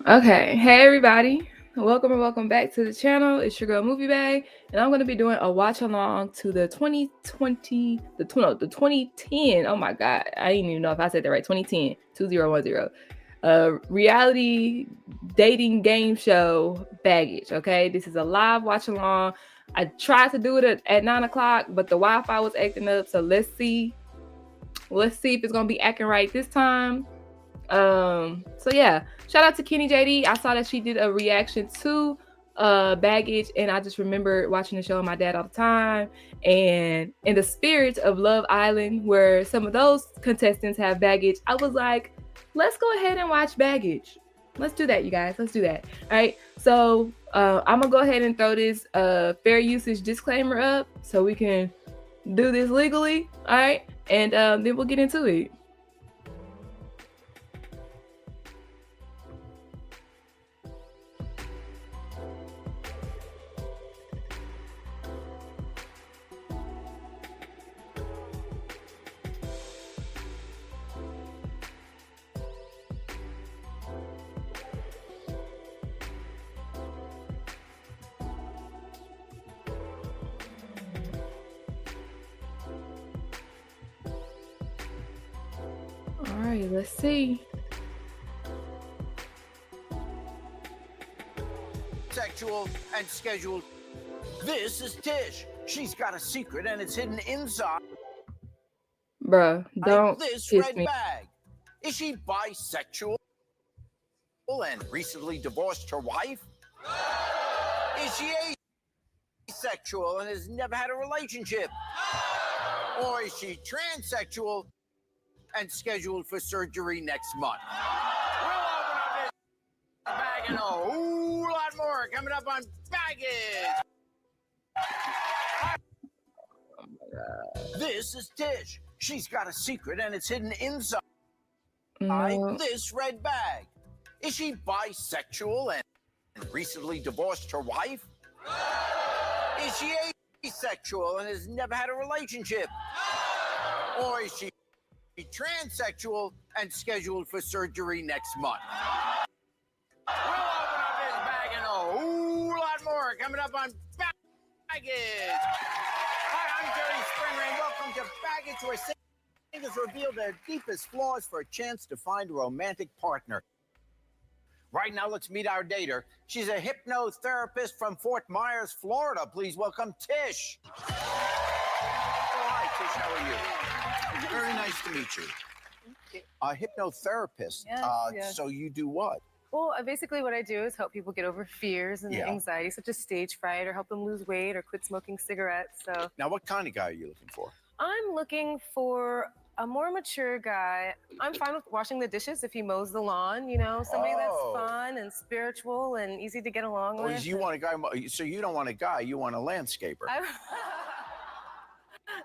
Okay, hey everybody. Welcome and welcome back to the channel. It's your girl MovieBae, and I'm going to be doing a watch along to the 2020 the 2010. Oh my god, I didn't even know if I said that right. 2010 2010. Reality dating game show Baggage. Okay, this is a live watch along. I tried to do it at 9 o'clock, but the Wi-Fi was acting up. So let's see if it's gonna be acting right this time. So yeah, shout out to Kenny JD. I saw that she did a reaction to Baggage, and I just remember watching the show with my dad all the time. And in the spirit of Love Island, where some of those contestants have baggage, I was like, let's go ahead and watch Baggage. Let's do that, you guys. Let's do that. All right. So I'm gonna go ahead and throw this fair usage disclaimer up so we can do this legally. All right, and then we'll get into it. All right, let's see. Sexual and scheduled. This is Tish. She's got a secret and it's hidden inside Bruh, don't this piss red me. bag. Is she bisexual and recently divorced her wife? Is she asexual and has never had a relationship? Or is she transsexual and scheduled for surgery next month? We'll open up this bag and a whole lot more coming up on Baggage. Oh my god. This is Tish. She's got a secret and it's hidden inside No. this red bag. Is she bisexual and recently divorced her wife? Is she asexual and has never had a relationship? Or is she transsexual and scheduled for surgery next month? We'll open up this bag and a whole lot more coming up on Baggage. Hi, I'm Jerry Springer, and welcome to Baggage, where singers reveal their deepest flaws for a chance to find a romantic partner. Right now, let's meet our dater. She's a hypnotherapist from Fort Myers, Florida. Please welcome Tish. Oh, hi, Tish. How are you? Very nice to meet you. A hypnotherapist. Yes. So you do what? Well, basically what I do is help people get over fears and anxiety, such as stage fright, or help them lose weight or quit smoking cigarettes. So Now, what kind of guy are you looking for? I'm looking for a more mature guy. I'm fine with washing the dishes if he mows the lawn, somebody that's fun and spiritual and easy to get along Oh, with. you want a guy, so you don't want a guy, you want a landscaper.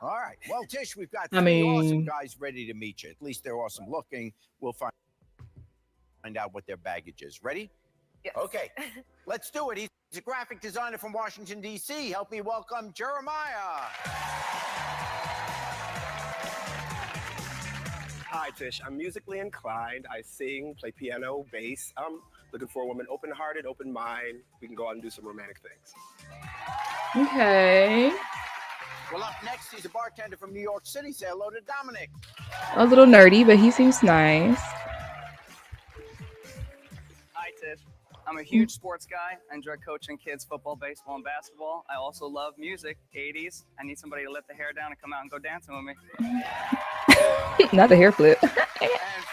All right. Well, Tish, we've got three awesome guys ready to meet you. At least they're awesome looking. We'll find out what their baggage is. Ready? Yes. Okay. Let's do it. He's a graphic designer from Washington, D.C. Help me welcome Jeremiah. Hi, Tish. I'm musically inclined. I sing, play piano, bass. I'm looking for a woman open-hearted, open mind. We can go out and do some romantic things. Okay. Well, up next, he's a bartender from New York City. Say hello to Dominic. A little nerdy, but he seems nice. Hi, Tish. I'm a huge sports guy. I enjoy coaching kids football, baseball, and basketball. I also love music, 80s. I need somebody to let the hair down and come out and go dancing with me. Not the hair flip. And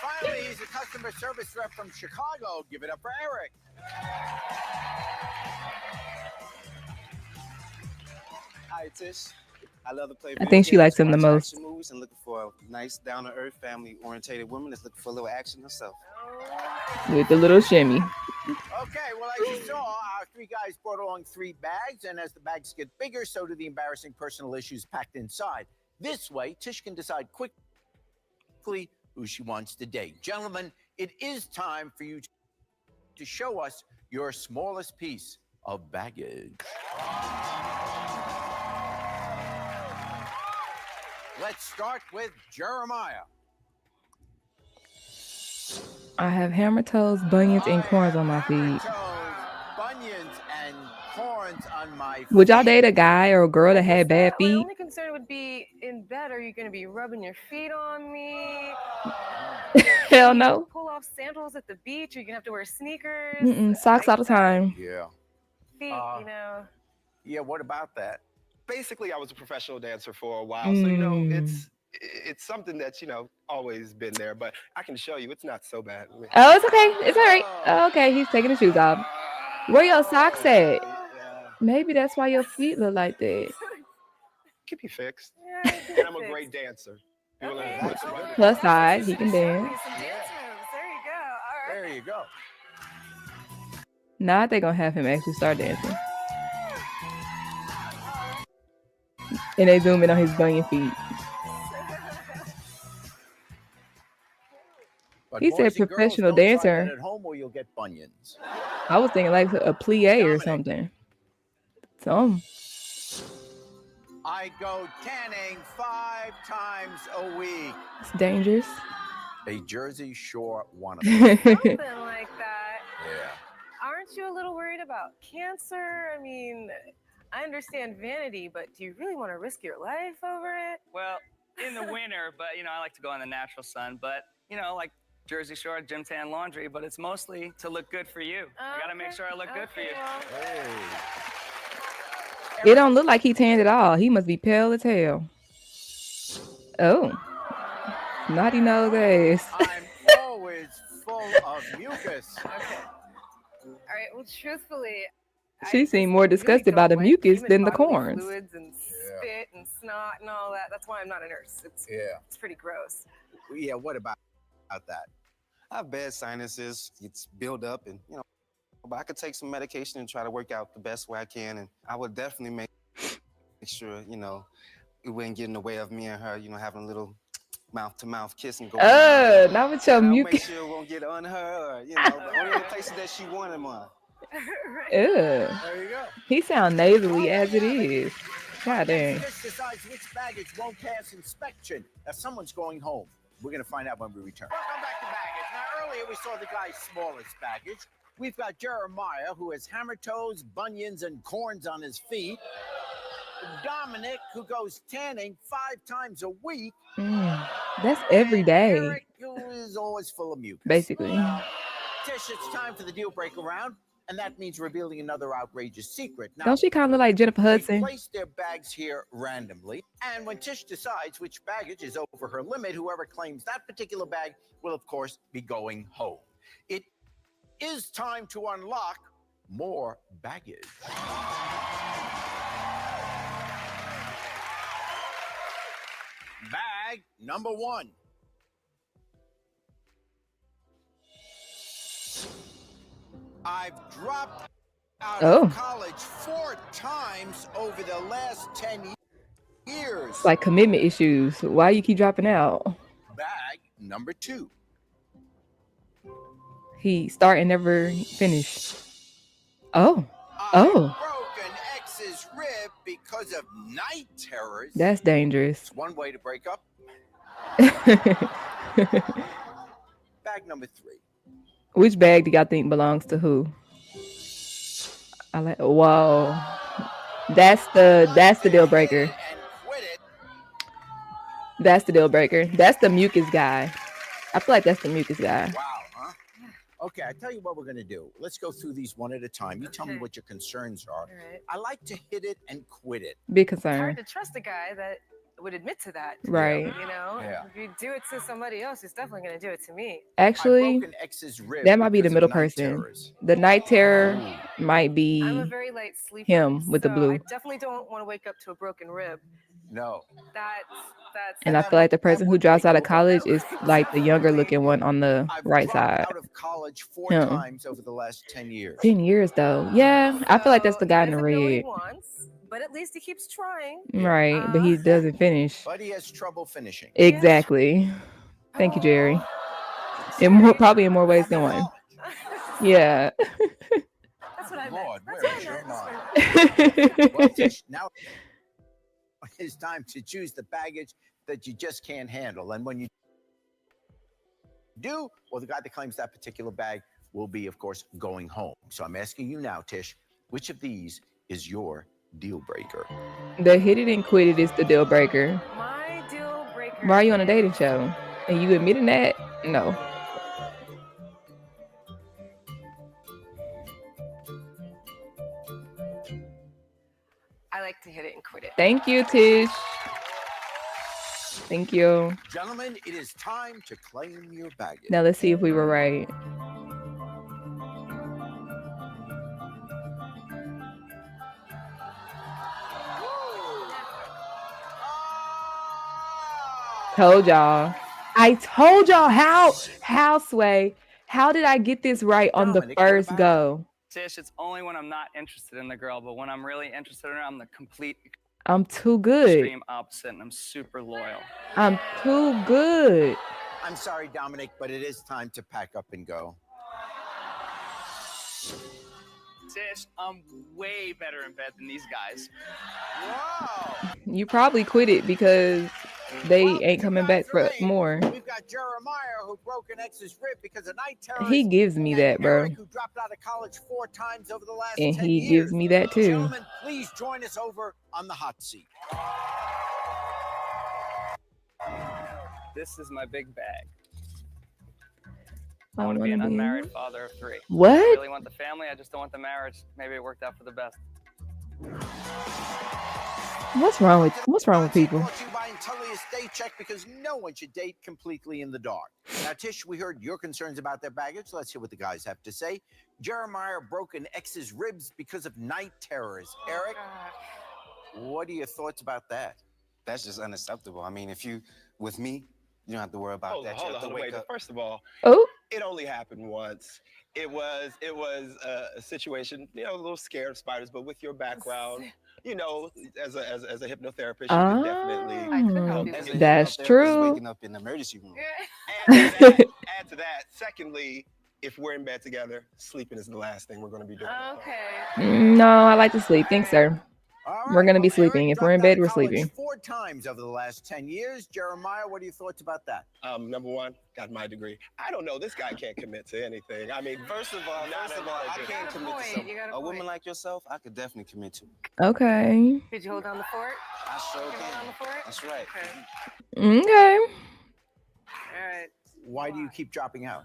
finally, he's a customer service rep from Chicago. Give it up for Eric. Hi, Tish. I love to play. I think she likes him the watch most. action movies and looking for a nice, down-to-earth, family-orientated woman that's looking for a little action herself. With the little shimmy. Okay, well, as you saw, our three guys brought along 3 bags, and as the bags get bigger, so do the embarrassing personal issues packed inside. This way, Tish can decide quickly who she wants to date. Gentlemen, it is time for you to show us your smallest piece of baggage. Let's start with Jeremiah. I have hammer toes, bunions, and I corns have on my hammer feet. toes, bunions, and corns on my feet. Would y'all date a guy or a girl that I had guess bad that, my feet? only concern would be in bed. Are you going to be rubbing your feet on me? Hell You no. pull off sandals at the beach. Or you gonna have to wear sneakers. Socks all the time. Yeah. Feet, you know. Yeah, what about that? Basically, I was a professional dancer for a while, so you know it's something that's always been there. But I can show you, it's not so bad. Oh, it's okay. It's all right. Oh, okay, he's taking his shoes off. Where your socks at? Maybe that's why your feet look like that. Can be fixed. Yeah, it can And I'm a be great fixed. dancer. You wanna Okay. put some- Plus size, he can Show me dance. some dance moves. There you go. All right. There you go. Now they're gonna have him actually start dancing. And they zoom in on his bunion feet. But He boys said and girls, professional don't try dancer. that at home or you'll get bunions. I was thinking like a plie or Dominic. something. Some. I go tanning 5 times a week. It's dangerous. A Jersey Shore wannabe. Something like that. Yeah. Aren't you a little worried about cancer? I mean, I understand vanity, but do you really want to risk your life over it? Well, in the winter, but I like to go in the natural sun. But like Jersey Shore, gym tan, laundry. But it's mostly to look good for you. I gotta make sure I look good for you. Hey. It don't look like he tanned at all. He must be pale as hell. Oh. Naughty nose ass. I'm always full of mucus. Okay. All right. Well, truthfully, She seemed more disgusted by the mucus than the corns. Fluids and spit and snot and all that. That's why I'm not a nurse. It's pretty gross. Yeah, what about that? I have bad sinuses. It's build up, and but I could take some medication and try to work out the best way I can. And I would definitely make sure it wouldn't get in the way of me and her. Having a little mouth-to-mouth kissing going on. Not with your And I'll mucus. make sure it won't get on her, or only the places that she wanted mine. Ugh. There you go. He sound nasally as it is. God dang. This decides which baggage won't pass inspection. If someone's going home, we're going to find out when we return. Welcome back to baggage. Now, earlier we saw the guy's smallest baggage. We've got Jeremiah, who has hammer toes, bunions, and corns on his feet. Dominic, who goes tanning 5 times a week. That's every day, Eric, who is always full of mucus. basically. Tish, it's time for the deal breaker round, and that means revealing another outrageous secret. Now, Don't she kind of look like Jennifer they Hudson? place their bags here randomly, and when Tish decides which baggage is over her limit, whoever claims that particular bag will, of course, be going home. It is time to unlock more baggage. Bag number 1. I've dropped out of college 4 times over the last 10 years. It's like commitment issues. Why you keep dropping out? Bag number 2. He start and never finish. Oh. I broke an ex's rib because of night terrors. That's dangerous. It's one way to break up. Bag number 3. Which bag do y'all think belongs to who? I like. Whoa, that's the deal breaker. And quit it. That's the deal breaker. That's the mucus guy. I feel like that's the mucus guy. Wow, huh? Okay, I tell you what we're going to do. Let's go through these one at a time. You tell me what your concerns are. All right. I like to hit it and quit it. Big It's concern. hard to trust a guy that would admit to that. Right. Yeah. If you do it to somebody else, he's definitely going to do it to me. Actually, I broke an ex's rib that might be the because of middle night person. terrors. The night terror might I'm a be very light sleeper. him with the so blue. I definitely don't want to wake up to a broken rib. No. That's And I feel like the person who drops out of college is like the younger looking one on the I've right dropped side. out of college 4 Him. times over the last 10 years. 10 years though. Yeah, I feel like that's the guy in the He doesn't know what he red. wants, but at least he keeps trying. Right, but he doesn't finish. But he has trouble finishing. Exactly. Thank you, Jerry. Probably in more ways than one. Yeah. That's what I meant. Lord, That's where what is I your meant. mind? Well, Tish, now it's time to choose the baggage that you just can't handle. And when you do, well, the guy that claims that particular bag will be, of course, going home. So I'm asking you now, Tish, which of these is your deal breaker? The hit it and quit it is the deal breaker. My deal breaker. Why are you on a dating show? And you admitting that? No. I like to hit it and quit it. Thank you, Tish. Thank you. Gentlemen, it is time to claim your baggage. Now let's see if we were right. Told y'all. I told y'all how Sway. How did I get this right on the Dominic, what first about go? Tish, it's only when I'm not interested in the girl, but when I'm really interested in her, I'm the complete I'm too good. extreme opposite, and I'm super loyal. I'm too good. I'm sorry, Dominic, but it is time to pack up and go. Tish, I'm way better in bed than these guys. Wow! You probably quit it because they Well, ain't coming back for more. We've got Jeremiah, who broke an ex's rib because of night terrors. He gives me that, bro. Eric, who dropped out of college 4 times over the last And 10 he years. gives me that too. Gentlemen, please join us over on the hot seat. This is my big bag. I I want to be wanna an be- unmarried father of 3. I What? really want the family. I just don't want the marriage. Maybe it worked out for the best. What's wrong with people? Brought to you by Intellius Day Check, because no one should date completely in the dark. Now, Tish, we heard your concerns about their baggage. Let's hear what the guys have to say. Jeremiah broke an ex's ribs because of night terrors. Eric, what are your thoughts about that? That's just unacceptable. I mean, if you with me, you don't have to worry about Hold that. on, You hold have on, to wait. wake up. First of all, Oh, it only happened once. It was a situation, a little scared of spiders, but with your background, as a hypnotherapist, you can definitely I could help oh, you As with a it. that's hypnotherapist true. Waking up in the emergency room. add to that. Secondly, if we're in bed together, sleeping is the last thing we're going to be doing. Okay. No, I like to sleep. Thanks, sir. All We're gonna be well, Eric sleeping. If we're in dropped out bed, of we're college sleeping. 4 times over the last 10 years. Jeremiah, what are your thoughts about that? Number one, got my degree. I don't know. This guy can't commit to anything. I mean, First of all, I You can't got a commit to point, something. you got a A woman point. like yourself, I could definitely commit to. Okay. Did you hold down the fort? I sure Did you hold down the can. fort? That's right. Okay. Okay. All right. Why do you keep dropping out?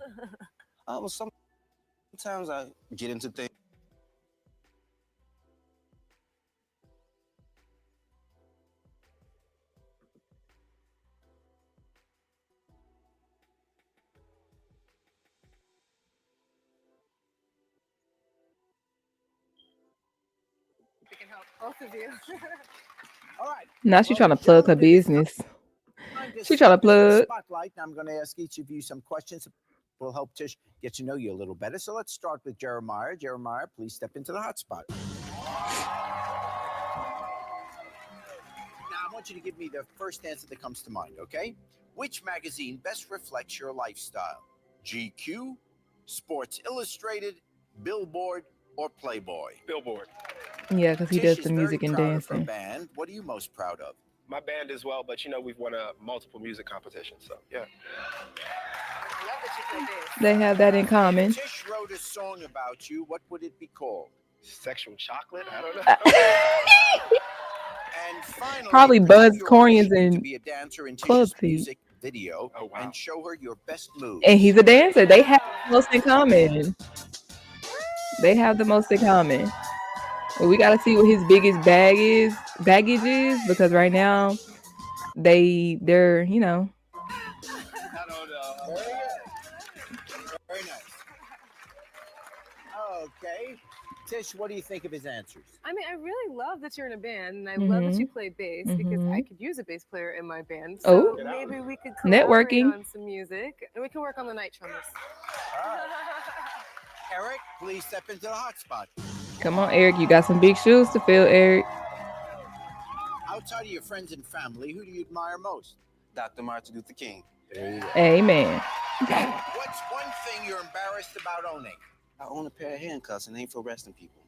Well, sometimes I get into things. We can help both of you. All right. Now she Well, trying to plug her gentlemen, it is business. time to She tryna step into the plug. Spotlight. Now I'm going to ask each of you some questions that will help Tish get to know you a little better. So let's start with Jeremiah. Jeremiah, please step into the hot spot. Now I want you to give me the first answer that comes to mind, okay? Which magazine best reflects your lifestyle? GQ, Sports Illustrated, Billboard, or Playboy? Billboard. Yeah, because he Tish does is the very music and proud of her dancing. band. What are you most proud of? My band as well, but we've won multiple music competitions, so yeah. I love that you play bass. They have that in common. Tish wrote a song about you. What would it be called? Sexual chocolate? I don't know. And finally, Probably pursue Buzz your Cornelius ambition to and be a dancer in Club Tish's Feet. music video. Oh, wow. And show her your best moves. And he's a dancer. They have the most in common. They have the most in common. But we gotta see what his biggest baggage is, because right now they're I don't know. Very good. Very nice. Okay. Tish, what do you think of his answers? I mean, I really love that you're in a band, and I love that you play bass because I could use a bass player in my band. Oh. So maybe we could Networking. collaborate on some music, and we can work on the night trumpets. Eric, please step into the hot spot. Come on, Eric. You got some big shoes to fill, Eric. Outside of your friends and family, who do you admire most? Dr. Martin Luther King. There you go. Amen. What's one thing you're embarrassed about owning? I own a pair of handcuffs and ain't for arresting people.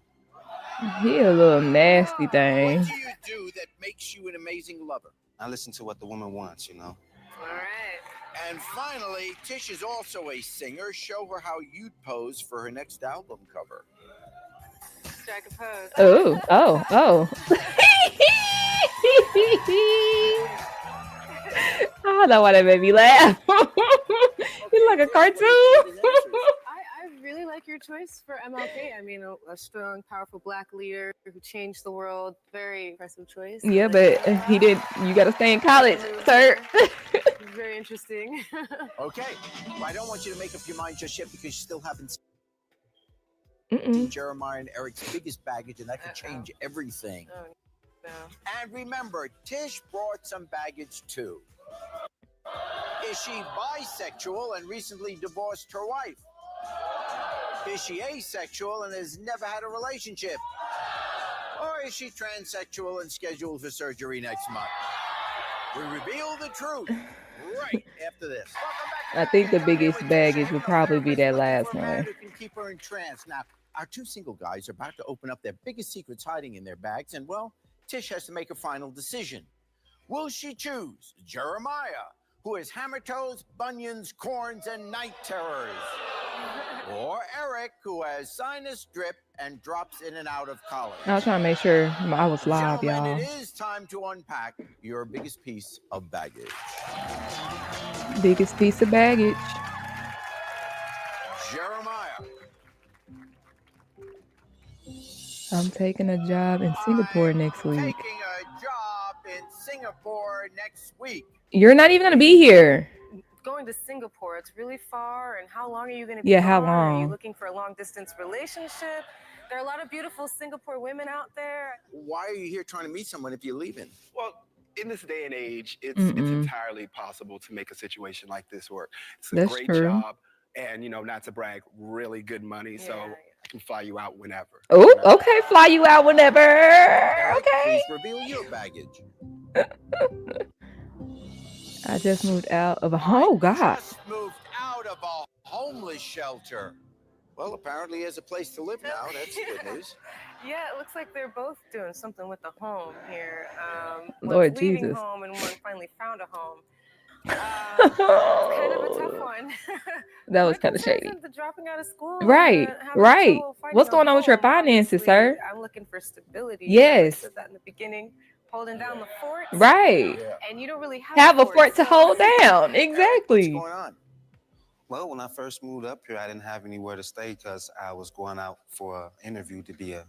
He a little nasty What thing. do you do that makes you an amazing lover? I listen to what the woman wants, All right. And finally, Tish is also a singer. Show her how you'd pose for her next album cover. Strike a pose. Oh. I don't know why that made me laugh. You like a cartoon. I really like your choice for MLK. I mean, a strong, powerful black leader who changed the world. Very impressive choice. Yeah, but he didn't. You got to stay in college, sir. Very interesting. Okay. Well, I don't want you to make up your mind just yet because you still haven't Mm-mm. seen Jeremiah and Eric's biggest baggage, and that could change everything. Oh, no. And remember, Tish brought some baggage too. Is she bisexual and recently divorced her wife? Is she asexual and has never had a relationship? Or is she transsexual and scheduled for surgery next month? We reveal the truth right after this. I think the biggest baggage would probably be that last one. Who can keep her in trance. Now, our two single guys are about to open up their biggest secrets hiding in their bags, and well, Tish has to make a final decision. Will she choose Jeremiah, who has hammer toes, bunions, corns, and night terrors? Or Eric, who has sinus drip and drops in and out of college? I was trying to make sure I was live, Gentlemen, y'all. it is time to unpack your biggest piece of baggage. Biggest piece of baggage. Jeremiah. I'm taking a job in Singapore next week. Taking a job in Singapore next week. You're not even going to be here. Going to Singapore, it's really far. And how long are you going to be Yeah, how gone? Are you long? looking for a long distance relationship? There are a lot of beautiful Singapore women out there. Why are you here trying to meet someone if you're leaving? Well, in this day and age, it's Mm-mm. entirely possible to make a situation like this work. It's a That's great true. job, and not to brag, really good money. So Yeah. I can fly you out whenever. Oh, okay. Fly you out whenever. Eric, Okay. please reveal your baggage. I just moved out of a oh God. Just moved out of a homeless shelter. Well, apparently he has a place to live now. That's good news. Yeah, it looks like they're both doing something with the home here. Lord one's leaving Jesus. home and one finally found a home. It's kind of a tough one. That was My kind of concern shady. is the dropping out of school. Right, and having right. trouble finding What's a going on with your home. finances, Obviously, sir? I'm looking for stability. Yes. I said that in the beginning, holding down the fort. Right. Yeah. And you don't really Have a fort to so- hold down. What's Exactly. going on? Well, when I first moved up here, I didn't have anywhere to stay because I was going out for an interview to be a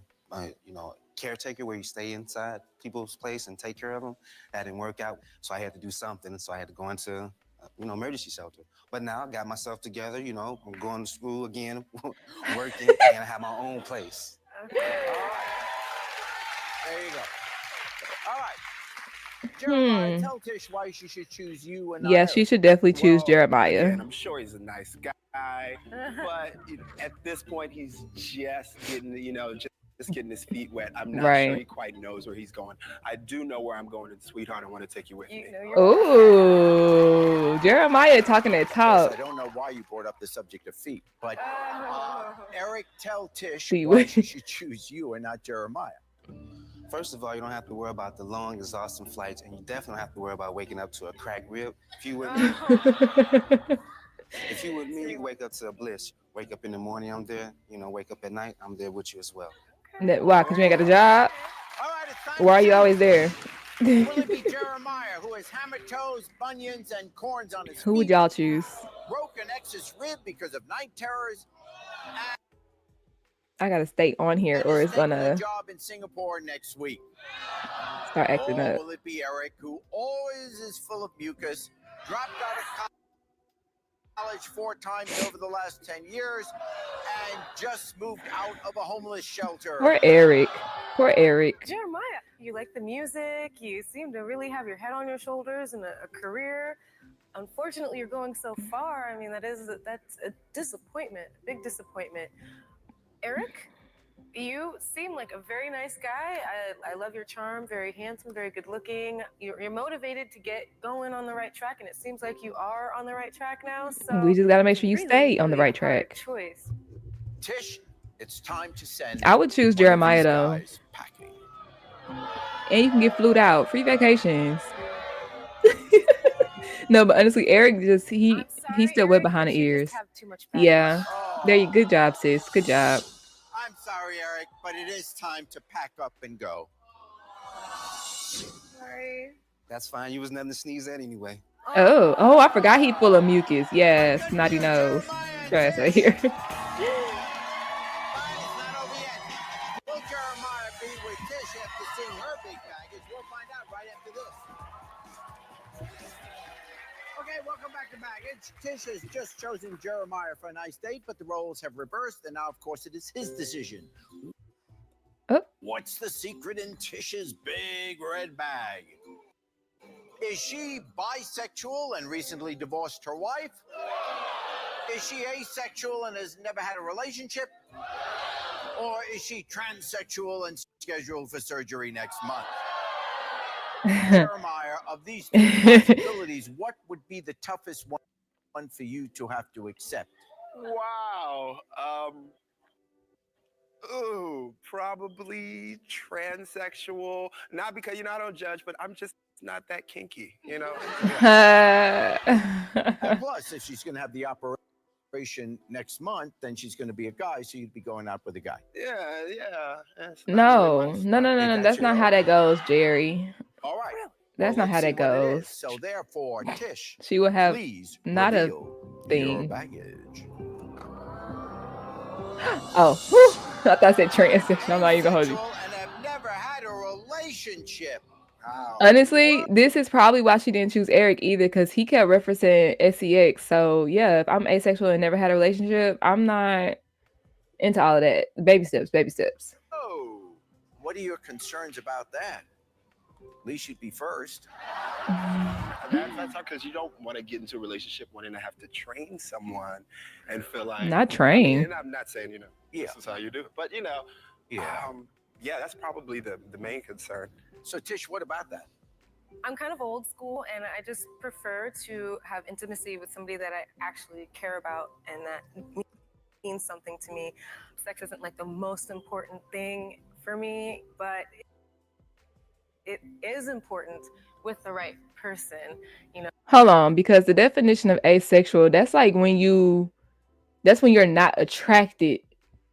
caretaker where you stay inside people's place and take care of them. That didn't work out, so I had to do something. So I had to go into emergency shelter. But now I got myself together. I'm going to school again, working, and I have my own place. Okay. All right. There you go. All right. Jeremiah, tell Tish why she should choose you and not Yeah, she Eric. should definitely choose Well, Jeremiah. Again, I'm sure he's a nice guy, but at this point, he's just getting, just getting his feet wet. I'm not Right. sure he quite knows where he's going. I do know where I'm going, and sweetheart, I want to take you with me. You know, you're Ooh, Jeremiah talking that Yes, talk. I don't know why you brought up the subject of feet, but Oh. Eric, tell Tish See, why what- she should choose you and not Jeremiah. First of all, you don't have to worry about the long, exhausting flights, and you definitely don't have to worry about waking up to a cracked rib. If you with me, you wake up to a bliss. Wake up in the morning, I'm there. Wake up at night, I'm there with you as well. Why? Because you ain't got a job? All right, it's time Why are to you choose. always there? Will it be Jeremiah, who has hammer toes, bunions, and corns on his Who would feet, y'all choose? broken ex's rib because of night terrors, I gotta stay on here and or is it's taking a gonna job in Singapore next week? start acting Or up. will it be Eric, who always is full of mucus, dropped out of college 4 times over the last 10 years, and just moved out of a homeless shelter? Poor Eric. Poor Eric. Jeremiah, you like the music. You seem to really have your head on your shoulders and a career. Unfortunately, you're going so far. I mean, that's a disappointment, big disappointment. Eric, you seem like a very nice guy. I love your charm, very handsome, very good looking. You're motivated to get going on the right track, and it seems like you are on the right track now. So We just gotta make sure you really, stay on the really right a hard track. choice. Tish, it's time to send. I would choose one of Jeremiah these though. guys packing. And you can get flued out. Free vacations. No, but honestly, Eric just I'm he's sorry, still wet Eric, behind but the you ears. just have too much baggage. Yeah. There you Oh, good job, sis. Good job. I'm sorry, Eric, but it is time to pack up and go. Sorry. That's fine. You was nothing to sneeze at anyway. Oh, I forgot he full of mucus. Yes, Good snotty news, nose. Jeremiah Your ass right and here. Tish. But it's not over yet. Will Jeremiah be with Tish after seeing her big baggage? We'll find out right after this. Okay, welcome back to Baggage. Tish has just chosen Jeremiah for a nice date, but the roles have reversed, and now, of course, it is his decision. Oh. What's the secret in Tish's big red bag? Is she bisexual and recently divorced her wife? Is she asexual and has never had a relationship? Or is she transsexual and scheduled for surgery next month? Jeremiah, of these two possibilities, what would be the toughest one for you to have to accept? Wow. Probably transsexual. Not because, I don't judge, but I'm just not that kinky, And plus, if she's going to have the operation next month, then she's going to be a guy, so you'd be going out with a guy. Yeah. That's not No, really my no, no, style. no, no. That's That's not your- how that goes, Jerry. All right. That's Well, not how let's that see what it goes. is. So therefore, Tish, She will have please not a reveal your thing. baggage. Oh, whew. I thought I said transition. I'm not even gonna hold you. Asexual and have never had a relationship. Wow. Honestly, this is probably why she didn't choose Eric either, because he kept referencing sex. So yeah, if I'm asexual and never had a relationship, I'm not into all of that. Baby steps, baby steps. Oh, what are your concerns about that? At least you'd be first. That's because you don't want to get into a relationship wanting to have to train someone and feel like Not train. and I'm not saying Yeah. this is how you do it, but Yeah. yeah, that's probably the main concern. So Tish, what about that? I'm kind of old school, and I just prefer to have intimacy with somebody that I actually care about and that means something to me. Sex isn't like the most important thing for me, but it is important with the right person, Hold on, because the definition of asexual, that's like when you're not attracted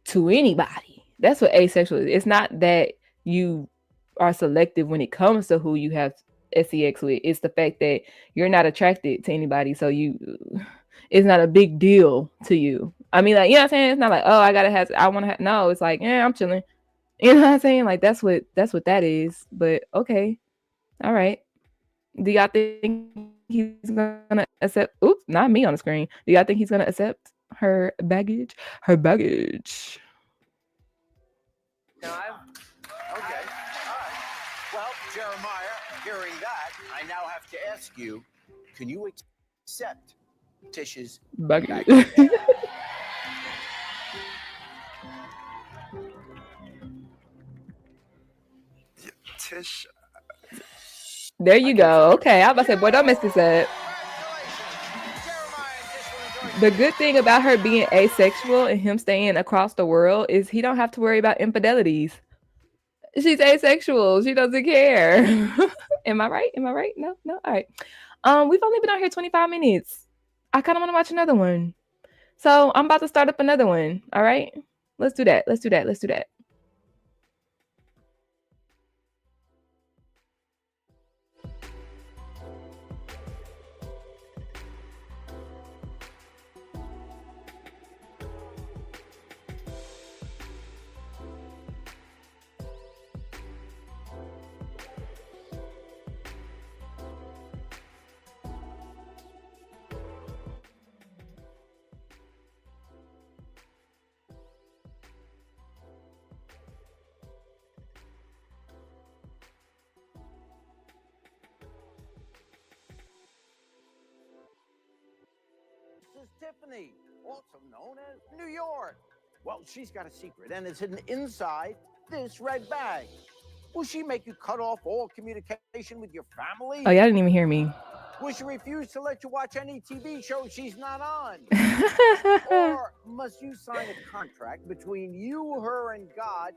to anybody. That's what asexual is. It's not that you are selective when it comes to who you have sex with. It's the fact that you're not attracted to anybody, so it's not a big deal to you. I mean, like, you know what I'm saying? It's not like, oh, I want to have. No, it's like, I'm chilling. You know what I'm saying? Like, that's what that is. But okay, all right. Do y'all think he's gonna accept? Oops, not me on the screen. Do y'all think he's gonna accept her baggage? Her baggage. I've Okay. All right. Well, Jeremiah, hearing that, I now have to ask you, can you accept Tish's Baggage. baggage? Tish, There you go. Okay, I was about to say, boy, don't mess this up. The good thing about her being asexual and him staying across the world is he don't have to worry about infidelities. She's asexual. She doesn't care. Am I right? No. All right. We've only been out here 25 minutes. I kind of want to watch another one. So I'm about to start up another one. All right. Let's do that. This is Tiffany, also known as New York. Well, she's got a secret, and it's hidden inside this red bag. Will she make you cut off all communication with your family? Oh, y'all didn't even hear me. Will she refuse to let you watch any TV shows she's not on? Or must you sign a contract between you, her, and God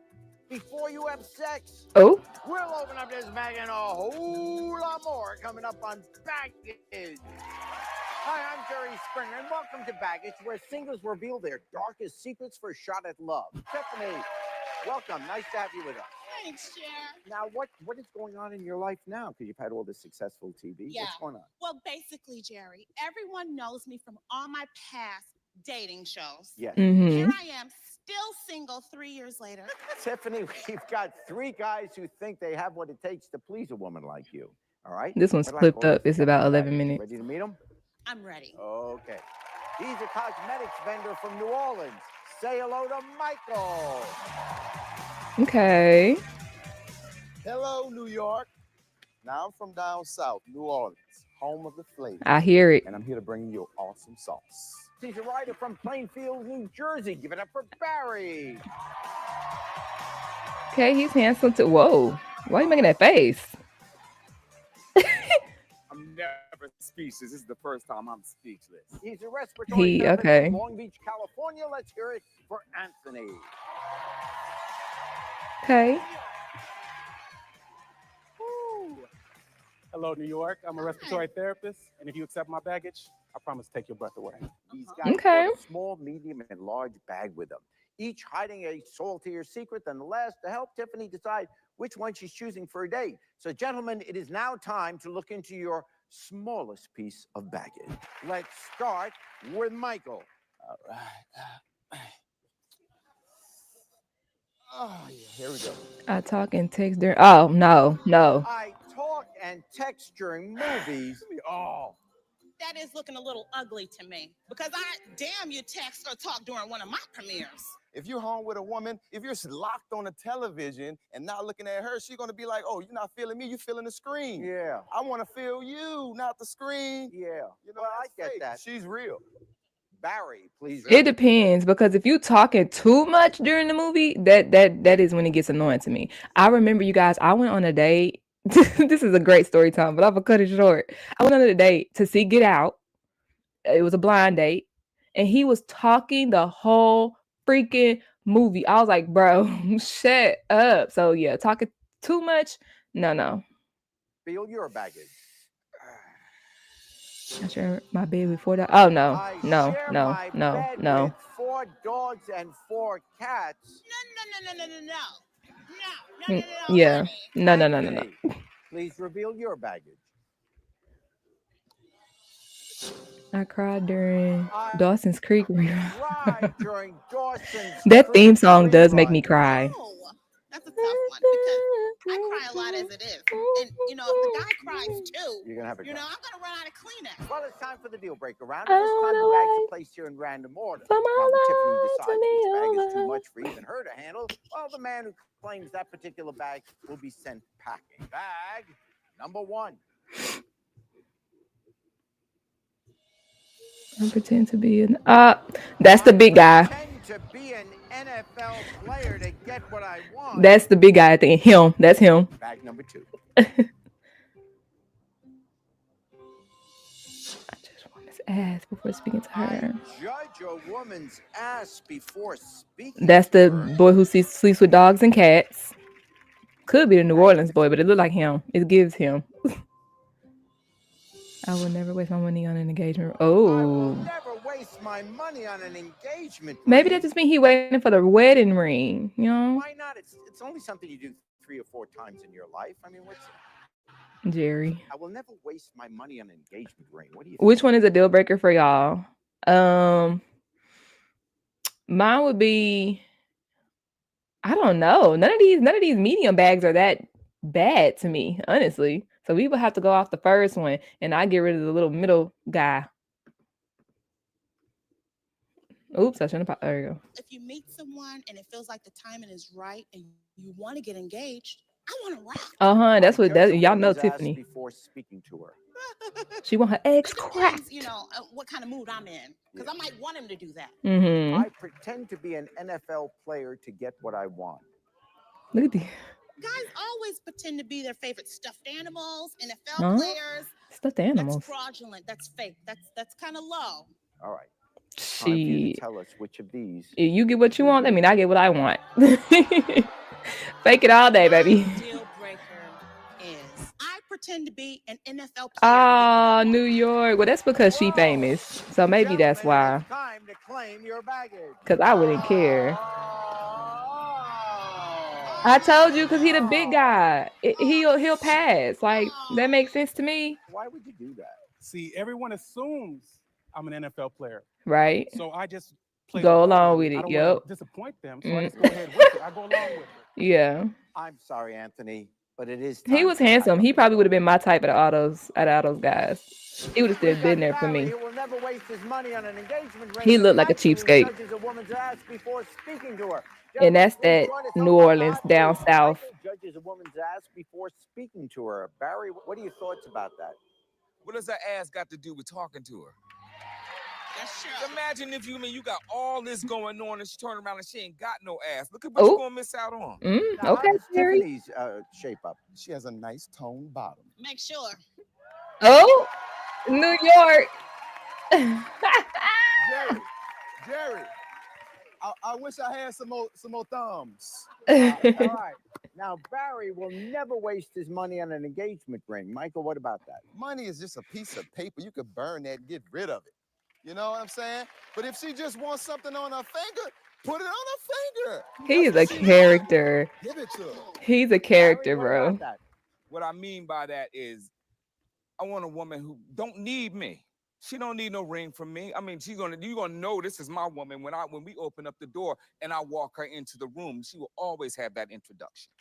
before you have sex. Oh, We'll open up this bag and a whole lot more coming up on Baggage. Hi, I'm Jerry Springer, and welcome to Baggage, where singles reveal their darkest secrets for a shot at love. Tiffany, welcome. Nice to have you with us. Thanks, Cher. Now, what is going on in your life now? Because you've had all this successful TV. Yeah. What's going on? Well, basically, Jerry, everyone knows me from all my past dating shows. Yes. Here I am, still single 3 years later. Tiffany, we've got 3 guys who think they have what it takes to please a woman like you. All right? this one's I'd like clipped all up. of you It's to about come 11 back. minutes. Ready to meet him? I'm ready. Okay. He's a cosmetics vendor from New Orleans. Say hello to Michael. Okay. Hello, New York. Now I'm from down south, New Orleans, home of the flavor. I hear it. And I'm here to bring you awesome sauce. He's a writer from Plainfield, New Jersey. Give it up for Barry. Okay, he's handsome too. Whoa. Why are you making that face? I'm never speechless. This is the first time I'm speechless. He's a respiratory therapist okay. from Long Beach, California. Let's hear it for Anthony. Okay. Hello, New York. I'm a respiratory therapist, and if you accept my baggage, I promise to take your breath away. He's got Okay. a small, medium, and large bag with him, each hiding a saltier secret than the last to help Tiffany decide which one she's choosing for a date. So, gentlemen, it is now time to look into your smallest piece of baggage. Let's start with Michael. All right. Oh, yeah, here we go. I talk and text during. Oh, no. I talk and text during movies. Oh, That is looking a little ugly to me because I damn you text or talk during one of my premieres. if you're home with a woman, if you're locked on the television and not looking at her, she's going to be like, oh, you're not feeling me, you're feeling the screen. Yeah. I want to feel you, not the screen. Yeah. You know, Well, I that's get fake. that. She's real. Barry, please. It depends, because if you talking too much during the movie, that is when it gets annoying to me. I remember, you guys, I went on a date. This is a great story time, but I'm gonna cut it short. I went on a date to see Get Out. It was a blind date, and he was talking the whole freaking movie. I was like, bro, shut up. So yeah, talking too much, no. Feel your baggage. I share my bed with 4 dogs. Oh no, I no. share my bed with 4 dogs and 4 cats. No. Yeah, no. Anthony, please reveal your baggage. I cried during I Dawson's Creek rerun. cried during Dawson's That Creek theme song does make me rerun. cry. Oh, that's a tough one because I cry a lot as it is. And, you know, if the guy cries too, You're going to have a you know, go. I'm going to run out of Kleenex. Well, it's time for the deal breaker round. I This time wanna the bags are wait placed here in random order. for my Now, when Tiffany love to decides be which bag is too over. much for even her to handle, well, the man who claims that particular bag will be sent packing. Bag number 1. I pretend to be an that's the big guy. Pretend to be an NFL player to get what I want. That's the big guy. I think him. That's him. Bag number 2. I just want his ass before speaking to I her. judge a woman's ass before speaking. That's to the her. boy who sleeps with dogs and cats. Could be the New Orleans boy, but it looked like him. It gives him. I will never waste my money on an engagement. I will Oh, never waste my money on an engagement maybe ring. that just means he waiting for the wedding ring. You know, Why not? It's only something you do 3 or 4 times in your life. I mean, what's? Jerry. I will never waste my money on an engagement ring. What do you? Which think? one is a deal breaker for y'all? Mine would be, I don't know. None of these medium bags are that bad to me, honestly. So we would have to go off the first one, and I get rid of the little middle guy. Oops, I shouldn't have. There you go. If you meet someone and it feels like the timing is right and you want to get engaged, I want to rock. That's I what judge that a y'all know woman's ass Tiffany. before speaking to her. She want her eggs It depends, cracked. you know, what kind of mood I'm in. Because I might want him to do that. Mm-hmm. I pretend to be an NFL player to get what I want. Look at the Guys always pretend to be their favorite stuffed animals, NFL Huh? players. stuffed That's animals. fraudulent. That's fake. That's kind of low. All right. Time for you She, to tell us which of these. you get what you want. I mean, I get what I want. Fake it all day, baby. My deal breaker is I pretend to be an NFL player. Oh, New York. Well, that's because she famous. So maybe that's Gentlemen, why. it's time to claim your baggage. Because I wouldn't care. I told you, because he the big guy. He'll pass. Like, that makes sense to me. Why would you do that? See, everyone assumes I'm an NFL player. Right? So I just play Go along with I it. don't Yep. want to disappoint them. So I just go ahead with it. I go along with it. Yeah. I'm sorry, Anthony, but it is He time was to pack handsome. up He and probably go. would have been my type out of all those guys. He would have still We've been got there for Barry, me. who will never waste his money on an engagement ring, He but looked like a actually cheapskate. judges a woman's ass before speaking to her. And that's Gentlemen, please that join us. New Oh my Orleans God, down please. south. Michael judges a woman's ass before speaking to her. Barry, what are your thoughts about that? What does her ass got to do with talking to her? That's true. Imagine if you got all this going on and she turned around and she ain't got no ass. Look at what you're gonna miss out on. Now, Okay, how does Barry. Tiffany's shape up? She has a nice toned bottom. Make sure. Oh, New York. Jerry, I wish I had some more thumbs. All right. Now, Barry will never waste his money on an engagement ring. Michael, what about that? Money is just a piece of paper. You could burn that and get rid of it. You know what I'm saying? But if she just wants something on her finger, put it on her finger. He is a character. Give it to her. He's a character, Barry, what bro. about that? What I mean by that is I want a woman who don't need me. She don't need no ring from me. I mean, you're gonna know this is my woman when we open up the door and I walk her into the room. She will always have that introduction.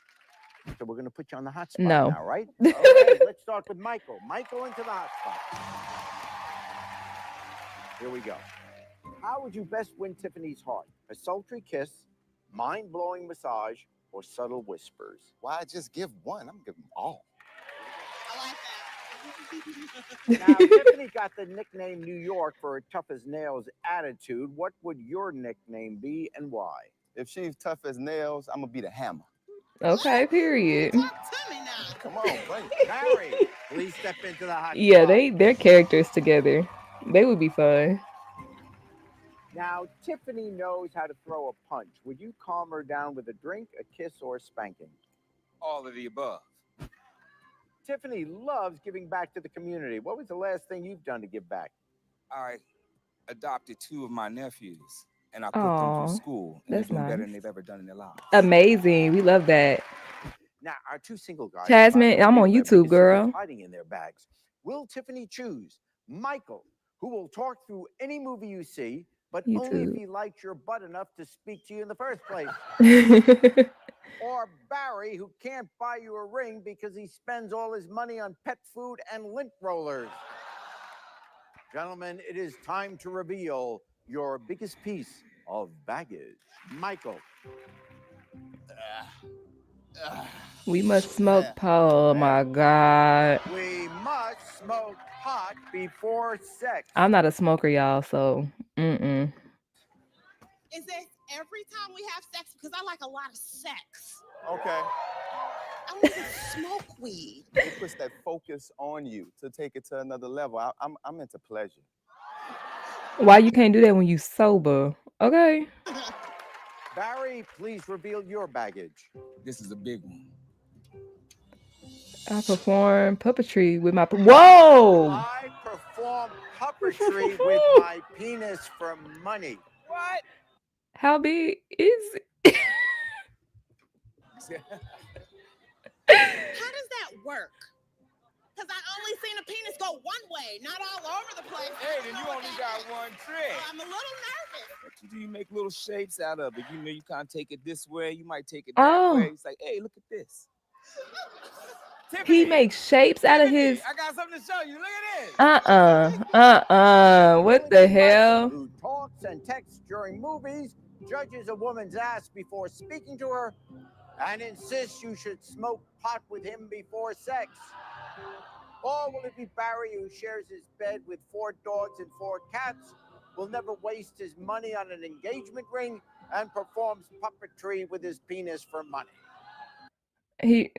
So we're going to put you on the hot spot No. now, right? Okay, let's start with Michael. Michael into the hot spot. Here we go. How would you best win Tiffany's heart? A sultry kiss, mind-blowing massage, or subtle whispers? Why just give one? I'm gonna give them all. I like that. Now, Tiffany got the nickname New York for her tough as nails attitude. What would your nickname be and why? If she's tough as nails, I'm gonna be the hammer. Okay, period. Talk to me now. Come on, bring it. Barry, please step into the hot Yeah, spot. they're characters together. They would be fun. Now, Tiffany knows how to throw a punch. Would you calm her down with a drink, a kiss, or a spanking? All of the above. Tiffany loves giving back to the community. What was the last thing you've done to give back? I adopted 2 of my nephews and I put them Aw, through school. And they're that's doing better nice. than they've ever done in their lives. Amazing. We love that. Now, our 2 single guys Jasmine, about to I'm on reveal their YouTube, biggest secrets girl. hiding in their bags. Will Tiffany choose Michael, who will talk through any movie you see, but only if YouTube. he likes your butt enough to speak to you in the first place? Or Barry, who can't buy you a ring because he spends all his money on pet food and lint rollers? Gentlemen, it is time to reveal your biggest piece of baggage. Michael. We must smoke pot. Oh my God. We must smoke pot before sex. I'm not a smoker, y'all, so Is this every time we have sex? Because I like a lot of sex. Okay. I want to smoke weed. It puts that focus on you to take it to another level. I'm into pleasure. why you can't do that when you sober? Okay. Barry, please reveal your baggage. This is a big one. I perform puppetry with my whoa. I perform puppetry with my penis for money. What? How big is it? How does that work? Because I only seen a penis go one way, not all over the place. Hey, then you only got one trick. So I'm a little nervous. What you do? You make little shapes out of it. You know, you can't take it this way. You might take it that way. It's like, hey, look at this. He makes shapes out of his. I got something to show you. Look at this. What the hell? Who talks and texts during movies, judges a woman's ass before speaking to her, and insists you should smoke pot with him before sex? Or will it be Barry, who shares his bed with 4 dogs and 4 cats, will never waste his money on an engagement ring, and performs puppetry with his penis for money? He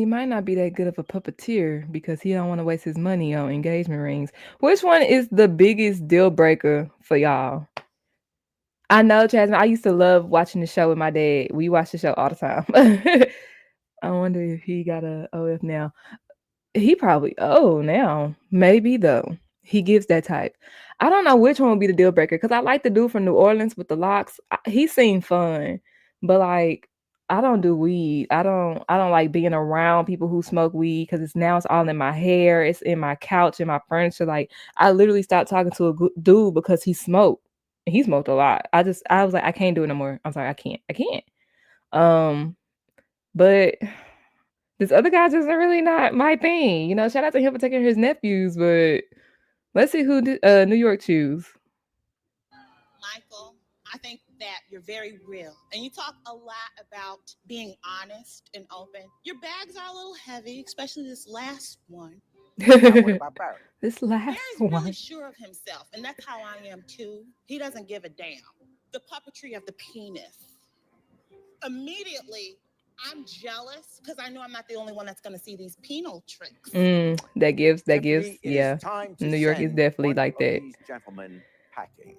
might not be that good of a puppeteer because he don't want to waste his money on engagement rings. Which one is the biggest deal breaker for y'all? I know, Jasmine. I used to love watching the show with my dad. We watched the show all the time. I wonder if he got a OF now. He probably now. Maybe though. He gives that type. I don't know which one would be the deal breaker because I like the dude from New Orleans with the locks. He seemed fun, but like I don't do weed. I don't like being around people who smoke weed because it's all in my hair. It's in my couch, in my furniture. Like I literally stopped talking to a dude because he smoked. And he smoked a lot. I was like, I can't do it no more. I'm sorry, I can't. Um, but this other guy just really not my thing. Shout out to him for taking his nephews, but let's see who did New York choose. Michael, I think that you're very real. And you talk a lot about being honest and open. Your bags are a little heavy, especially this last one. What about Barry? This last Barry's one. really sure of himself, and that's how I am too. He doesn't give a damn. The puppetry of the penis. Immediately, I'm jealous because I know I'm not the only one that's going to see these penal tricks. That gives, Tiffany, it yeah. is time to New York is send definitely one like of that. these gentlemen packing.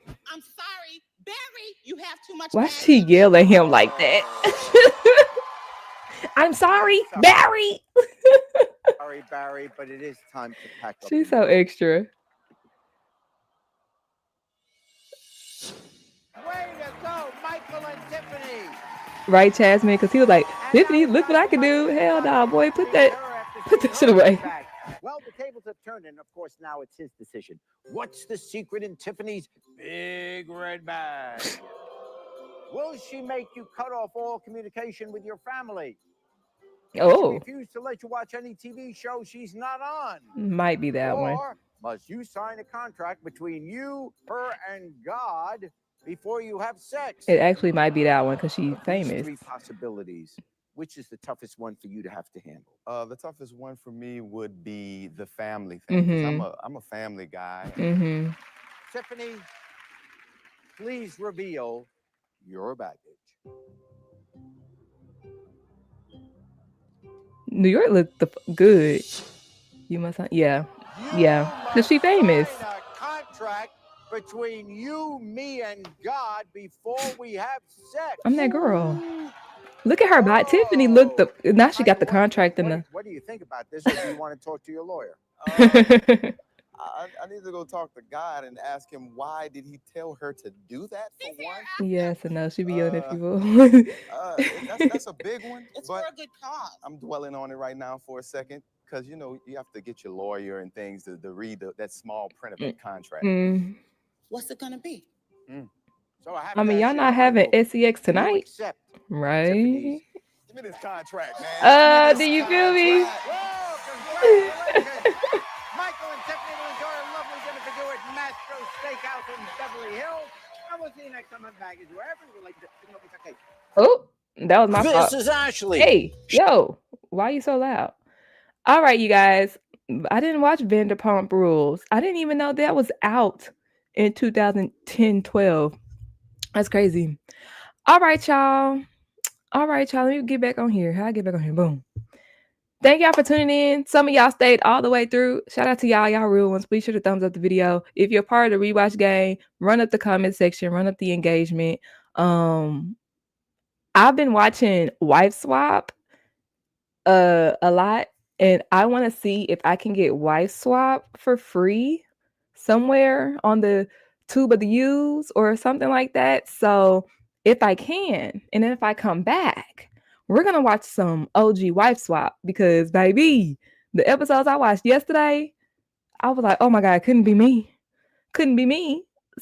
I'm sorry, Barry, you have too much. Why she yell at him like that? I'm sorry, Barry. Sorry, Barry, but it is time to pack up. She's so extra. Way to go, Michael and Tiffany. Right, Jasmine? Because he was like, Tiffany, look what I can do. Hell nah, boy, put that shit away. Well, the tables have turned, and of course, now it's his decision. What's the secret in Tiffany's big red bag? Will she make you cut off all communication with your family? Oh. She refuse to let you watch any TV show she's not on. Might be that one. Or must you sign a contract between you, her, and God before you have sex? It actually might be that one because she's famous. These three possibilities. Which is the toughest one for you to have to handle? The toughest one for me would be the family thing. 'Cause I'm a family guy. Tiffany, please reveal your baggage. New York looked good. You must, yeah. Because she famous. Sign a contract between you, me, and God before we have sex. I'm that girl. Look at her body. Tiffany looked now she got the contract in the. What do you think about this? Or do you want to talk to your lawyer? I need to go talk to God and ask him why did he tell her to do that for one? Yes, and no, she be yelling at people. That's a big one. It's but for a good cause. I'm dwelling on it right now for a second because you have to get your lawyer and things to read that small print of that contract. What's it gonna be? So I mean, y'all not having SEX tonight, right? Give me this contract, man. Do you feel me? Whoa, congratulations. Michael and Tiffany will enjoy a lovely dinner to do at Mastro's Steakhouse in Beverly Hills. And we'll see you next time on Baggage, wherever you like to. Okay. Oh, that was my fault. This is Ashley. Hey, yo, why are you so loud? All right, you guys. I didn't watch Vanderpump Rules. I didn't even know that was out in 2010-12. That's crazy. All right, y'all. Let me get back on here. How I get back on here? Boom. Thank y'all for tuning in. Some of y'all stayed all the way through. Shout out to y'all. Y'all real ones. Be sure to thumbs up the video. If you're part of the rewatch game, run up the comment section. Run up the engagement. I've been watching Wife Swap a lot. And I want to see if I can get Wife Swap for free somewhere on the Tube of the Use or something like that. So if I can, and then if I come back, we're going to watch some OG Wife Swap because, baby, the episodes I watched yesterday, I was like, oh my God, couldn't be me.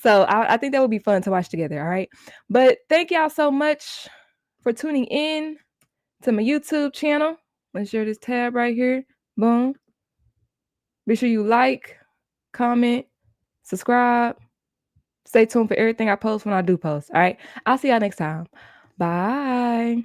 So I think that would be fun to watch together. All right. But thank y'all so much for tuning in to my YouTube channel. Let's share this tab right here. Boom. Be sure you like, comment, subscribe. Stay tuned for everything I post when I do post. All right. I'll see y'all next time. Bye.